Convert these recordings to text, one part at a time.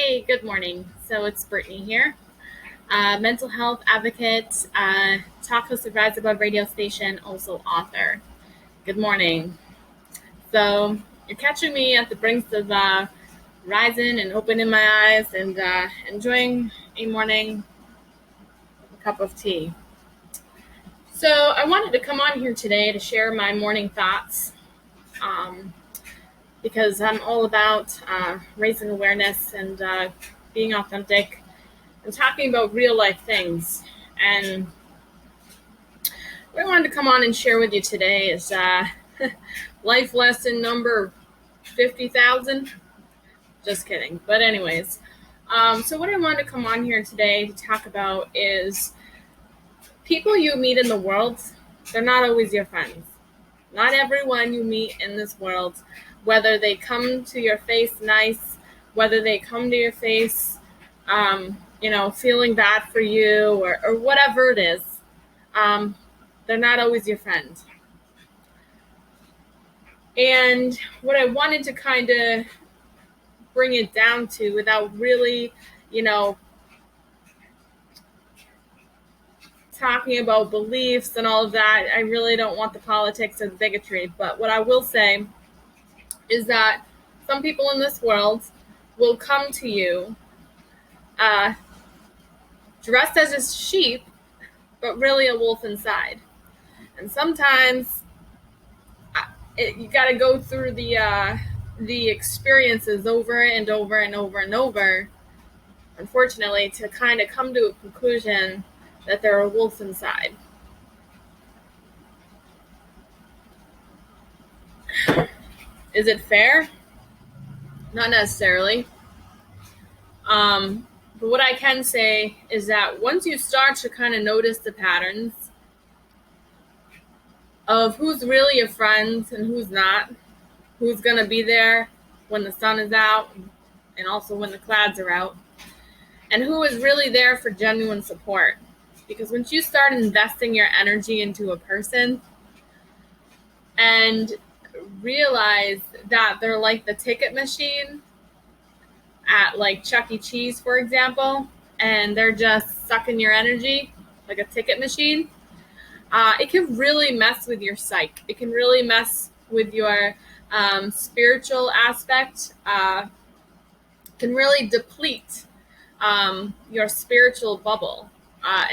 Hey, good morning. So it's Brittany here, mental health advocate, talk host of Rise Above radio station, also author. Good morning. So you're catching me at the brink of rising and opening my eyes and enjoying a morning cup of tea. So I wanted to come on here today to share my morning thoughts um, because I'm all about raising awareness and being authentic and talking about real life things. And what I wanted to come on and share with you today is life lesson number 50,000. Just kidding. But anyways, so what I wanted to come on here today to talk about is people you meet in the world, they're not always your friends. Not everyone you meet in this world, whether they come to your face nice, whether they come to your face, feeling bad for you or whatever it is, they're not always your friend. And what I wanted to kind of bring it down to without really, talking about beliefs and all of that, I really don't want the politics or the bigotry. But what I will say is that some people in this world will come to you dressed as a sheep, but really a wolf inside. And sometimes you got to go through the experiences over and over and over and over, unfortunately, to kind of come to a conclusion that they're a wolf inside. Is it fair? Not necessarily. But what I can say is that once you start to kind of notice the patterns of who's really a friend and who's not, who's going to be there when the sun is out and also when the clouds are out, and who is really there for genuine support. Because once you start investing your energy into a person and realize that they're like the ticket machine at like Chuck E. Cheese, for example, and they're just sucking your energy like a ticket machine, it can really mess with your psyche. It can really mess with your spiritual aspect. Can really deplete your spiritual bubble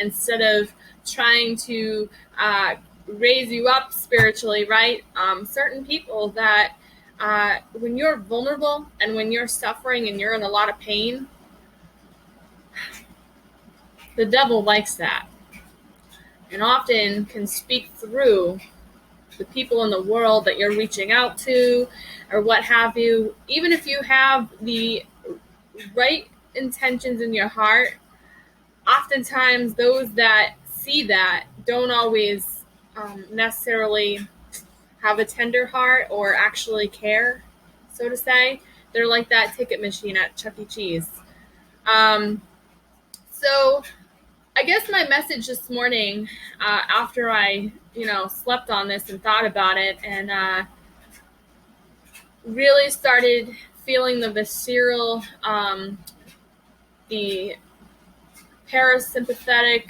instead of trying to raise you up spiritually, right? Certain people that when you're vulnerable and when you're suffering and you're in a lot of pain, the devil likes that and often can speak through the people in the world that you're reaching out to or what have you. Even if you have the right intentions in your heart, oftentimes those that see that don't always necessarily have a tender heart or actually care, so to say. They're like that ticket machine at Chuck E. Cheese. So I guess my message this morning, after I, slept on this and thought about it and really started feeling the visceral, the parasympathetic,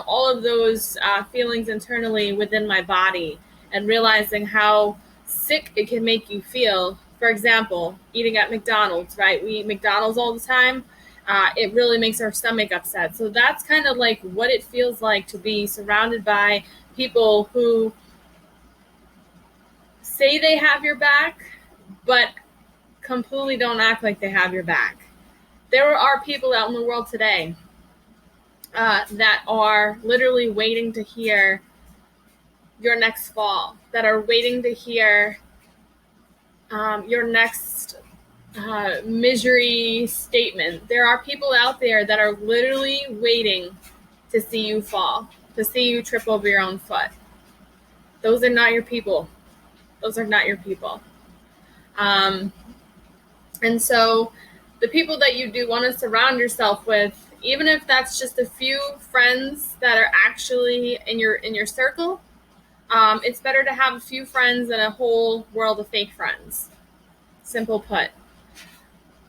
all of those feelings internally within my body and realizing how sick it can make you feel. For example, eating at McDonald's, right? We eat McDonald's all the time. It really makes our stomach upset. So that's kind of like what it feels like to be surrounded by people who say they have your back, but completely don't act like they have your back. There are people out in the world today that are literally waiting to hear your next fall, that are waiting to hear your next misery statement. There are people out there that are literally waiting to see you fall, to see you trip over your own foot. Those are not your people. Those are not your people. And so the people that you do want to surround yourself with, even if that's just a few friends that are actually in your circle, it's better to have a few friends than a whole world of fake friends. Simple put.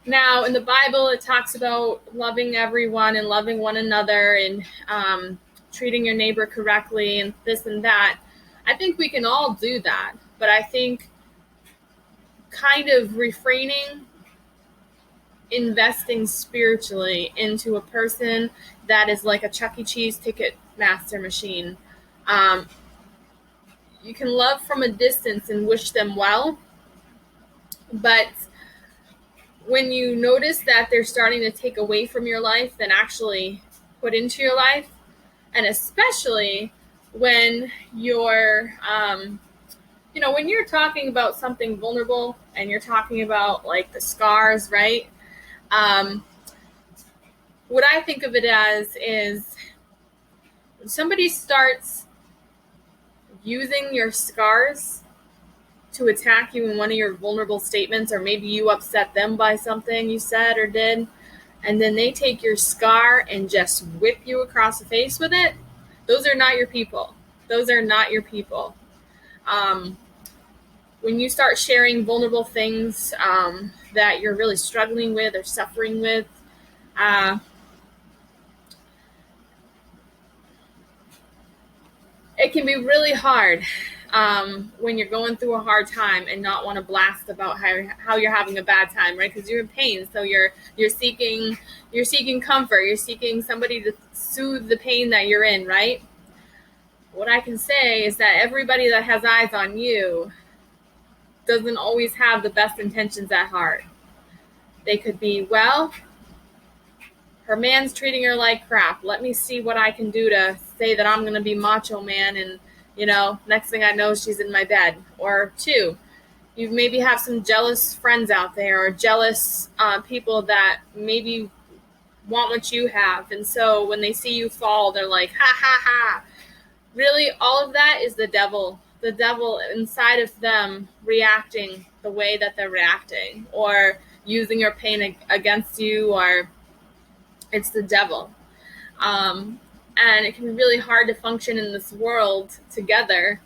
Now, in the Bible, it talks about loving everyone and loving one another and treating your neighbor correctly and this and that. I think we can all do that, but I think kind of refraining investing spiritually into a person that is like a Chuck E. Cheese ticket master machine. Um, you can love from a distance and wish them well, but when you notice that they're starting to take away from your life than actually put into your life, and especially when you're when you're talking about something vulnerable and you're talking about like the scars, right? um, what I think of it as is when somebody starts using your scars to attack you in one of your vulnerable statements, or maybe you upset them by something you said or did, and then they take your scar and just whip you across the face with it, those are not your people. Those are not your people. Um, when you start sharing vulnerable things that you're really struggling with or suffering with, uh, it can be really hard when you're going through a hard time and not want to blast about how you're having a bad time, right? Because you're in pain, so you're seeking comfort, you're seeking somebody to soothe the pain that you're in, right? What I can say is that everybody that has eyes on you doesn't always have the best intentions at heart. They could be, well, her man's treating her like crap. Let me see what I can do to say that I'm going to be macho man, and next thing I know, she's in my bed. Or two, you maybe have some jealous friends out there, or jealous people that maybe want what you have, and so when they see you fall, they're like, ha ha ha. Really, all of that is the devil inside of them reacting the way that they're reacting, or using your pain against you, or it's the devil. And it can be really hard to function in this world together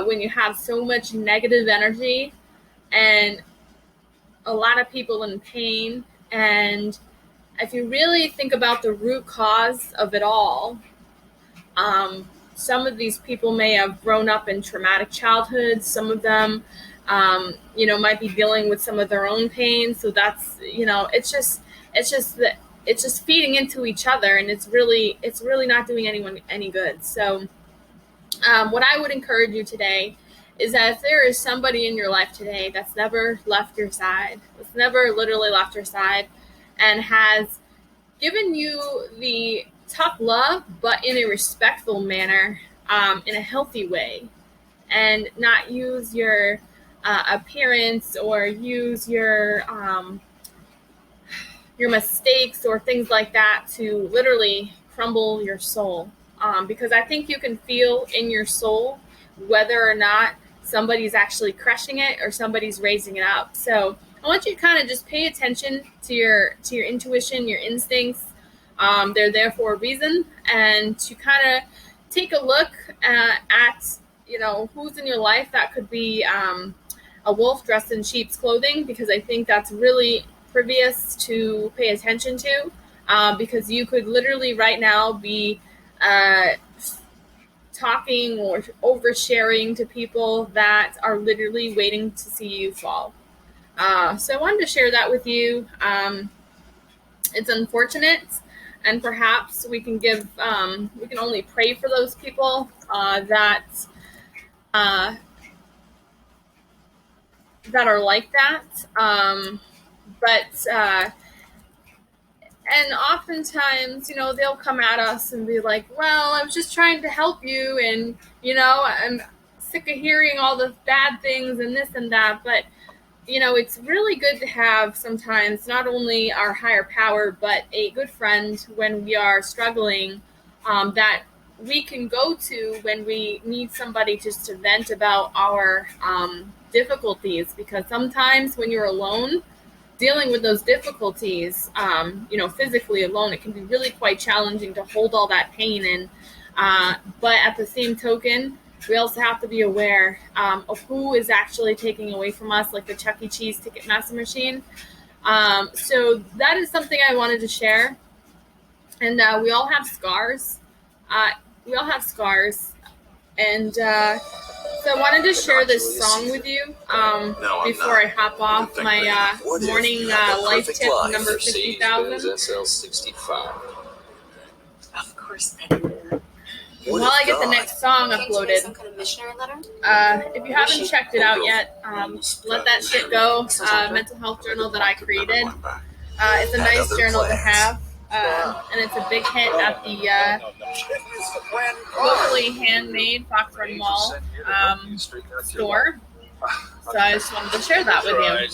when you have so much negative energy and a lot of people in pain. And if you really think about the root cause of it all, some of these people may have grown up in traumatic childhoods. Some of them, might be dealing with some of their own pain. So that's, it's just feeding into each other, and it's really not doing anyone any good. So what I would encourage you today is that if there is somebody in your life today that's never left your side, that's never literally left your side, and has given you the tough love, but in a respectful manner, in a healthy way, and not use your appearance or use your mistakes or things like that to literally crumble your soul. Because I think you can feel in your soul whether or not somebody's actually crushing it or somebody's raising it up. So I want you to kind of just pay attention to your intuition, your instincts. They're there for a reason, and to kind of take a look at who's in your life that could be a wolf dressed in sheep's clothing, because I think that's really previous to pay attention to, because you could literally right now be talking or oversharing to people that are literally waiting to see you fall. So I wanted to share that with you. It's unfortunate, and perhaps we can only pray for those people that are like that. But and oftentimes, they'll come at us and be like, well, I was just trying to help you, and I'm sick of hearing all the bad things and this and that. But it's really good to have sometimes not only our higher power, but a good friend when we are struggling, that we can go to when we need somebody just to vent about our difficulties. Because sometimes when you're alone dealing with those difficulties, physically alone, it can be really quite challenging to hold all that pain in. But at the same token, we also have to be aware of who is actually taking away from us, like the Chuck E. Cheese ticket master machine. So that is something I wanted to share. And we all have scars. We all have scars. And so I wanted to share this song with you before I hop off my morning life tip number 50,000. Of course they do. While I get the next song uploaded, Some kind of missionary letter? if you haven't checked it out yet, Let That Shit Go, mental health journal that I created. It's a nice journal to have, and it's a big hit at the locally handmade Fox Run Mall store. So I just wanted to share that with you.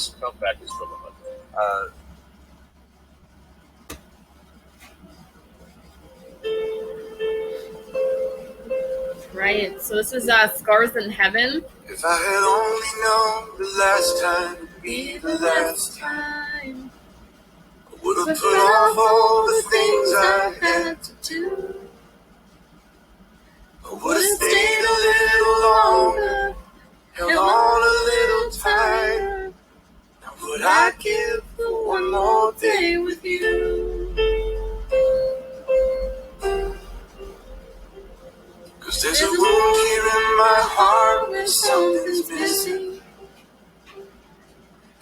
Right, so this is Scars in Heaven. If I had only known the last time would be the last time, I would have put off all the things I had to do. I would have stayed a little longer, held on a little tighter. Now would I give for one more day with you? 'Cause there's a wound here in my heart where something's missing,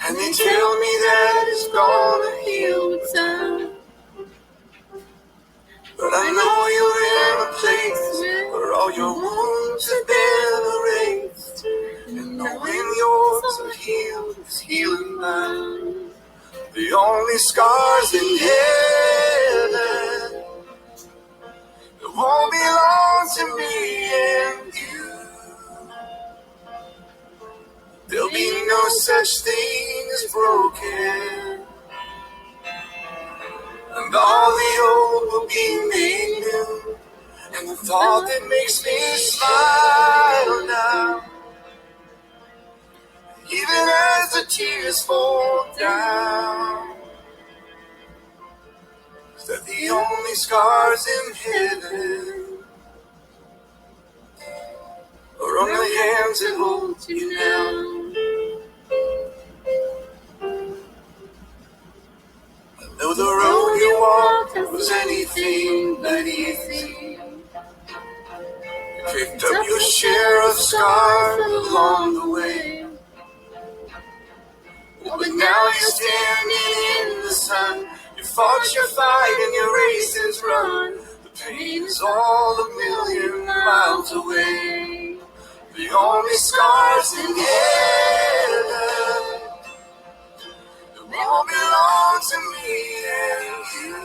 and they tell me that it's gonna heal with time. But I know you're in a place where all your wounds have been erased, and knowing yours are healed is healing mine. The only scars in heaven that won't belong to me and you. There'll be no such thing as broken, and all the old will be made new. And the thought that makes me smile now, even as the tears fall down, is that the only scars in heaven are on the hands that hold you now. I know the road you walked was anything but easy. You picked up your share of scars along the way. But now you're standing in the sun. You fought your fight and your races run. The pain is all a million miles away. The only scars in heaven that won't belong to me and you.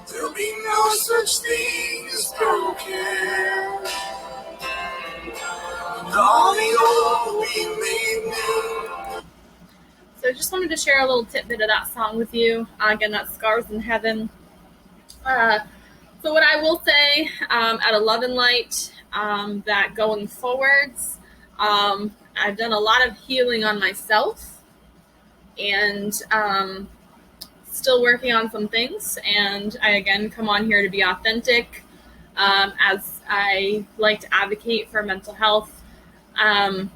There'll be no such thing as broken, and all the old will be made new. So I just wanted to share a little tidbit of that song with you. Again, that's Scars in Heaven. So what I will say at a Love and Light, that going forwards, I've done a lot of healing on myself, and still working on some things. And I, again, come on here to be authentic, as I like to advocate for mental health. So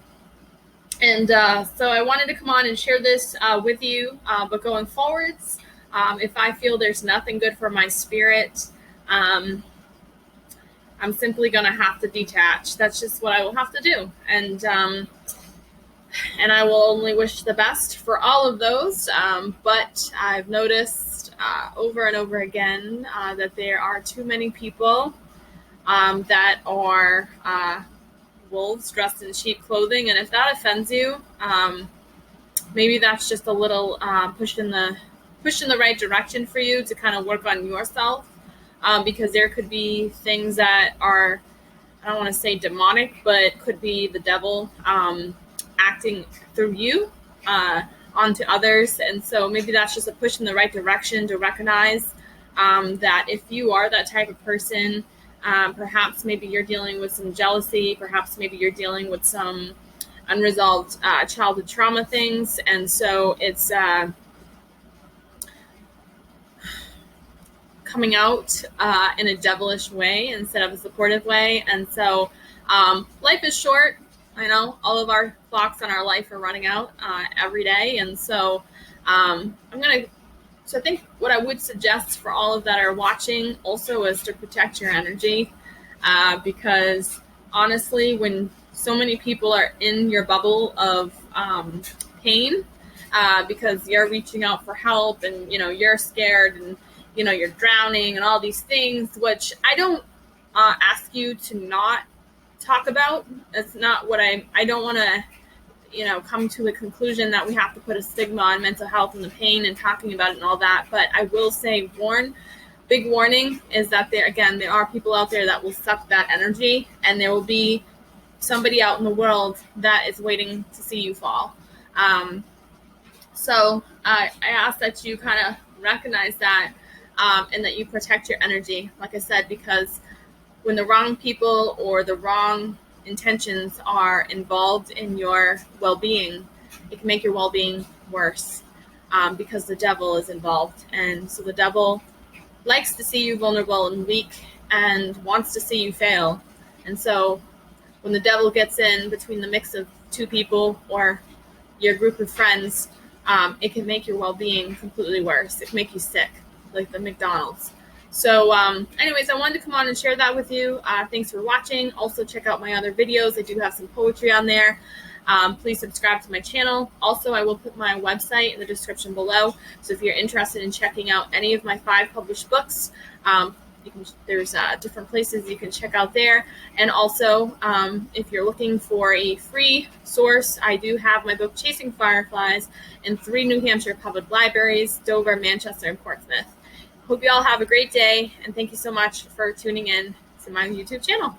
I wanted to come on and share this with you. But going forwards, if I feel there's nothing good for my spirit, I'm simply going to have to detach. That's just what I will have to do. And I will only wish the best for all of those. But I've noticed over and over again that there are too many people that are wolves dressed in sheep clothing. And if that offends you, maybe that's just a little push in the right direction for you to kind of work on yourself. Because there could be things that are, I don't want to say demonic, but could be the devil acting through you onto others. And so maybe that's just a push in the right direction to recognize that if you are that type of person, perhaps maybe you're dealing with some jealousy, perhaps maybe you're dealing with some unresolved childhood trauma things. And so it's coming out in a devilish way instead of a supportive way. And so life is short. I know all of our clocks on our life are running out every day. And so so I think what I would suggest for all of that are watching also is to protect your energy, because honestly, when so many people are in your bubble of pain, because you're reaching out for help and, you're scared and, you're drowning and all these things, which I don't ask you to not talk about. That's not what I don't want to, come to a conclusion that we have to put a stigma on mental health and the pain and talking about it and all that. But I will say, big warning is that there are people out there that will suck that energy, and there will be somebody out in the world that is waiting to see you fall. So I ask that you kind of recognize that, and that you protect your energy, like I said, because when the wrong people or the wrong intentions are involved in your well-being, it can make your well-being worse, because the devil is involved. And so the devil likes to see you vulnerable and weak and wants to see you fail. And so when the devil gets in between the mix of two people or your group of friends, it can make your well-being completely worse. It can make you sick, like the McDonald's. So anyways, I wanted to come on and share that with you. Thanks for watching. Also, check out my other videos. I do have some poetry on there. Please subscribe to my channel. Also, I will put my website in the description below. So if you're interested in checking out any of my 5 published books, there's different places you can check out there. And also, if you're looking for a free source, I do have my book Chasing Fireflies in 3 New Hampshire public libraries: Dover, Manchester, and Portsmouth. Hope you all have a great day, and thank you so much for tuning in to my YouTube channel.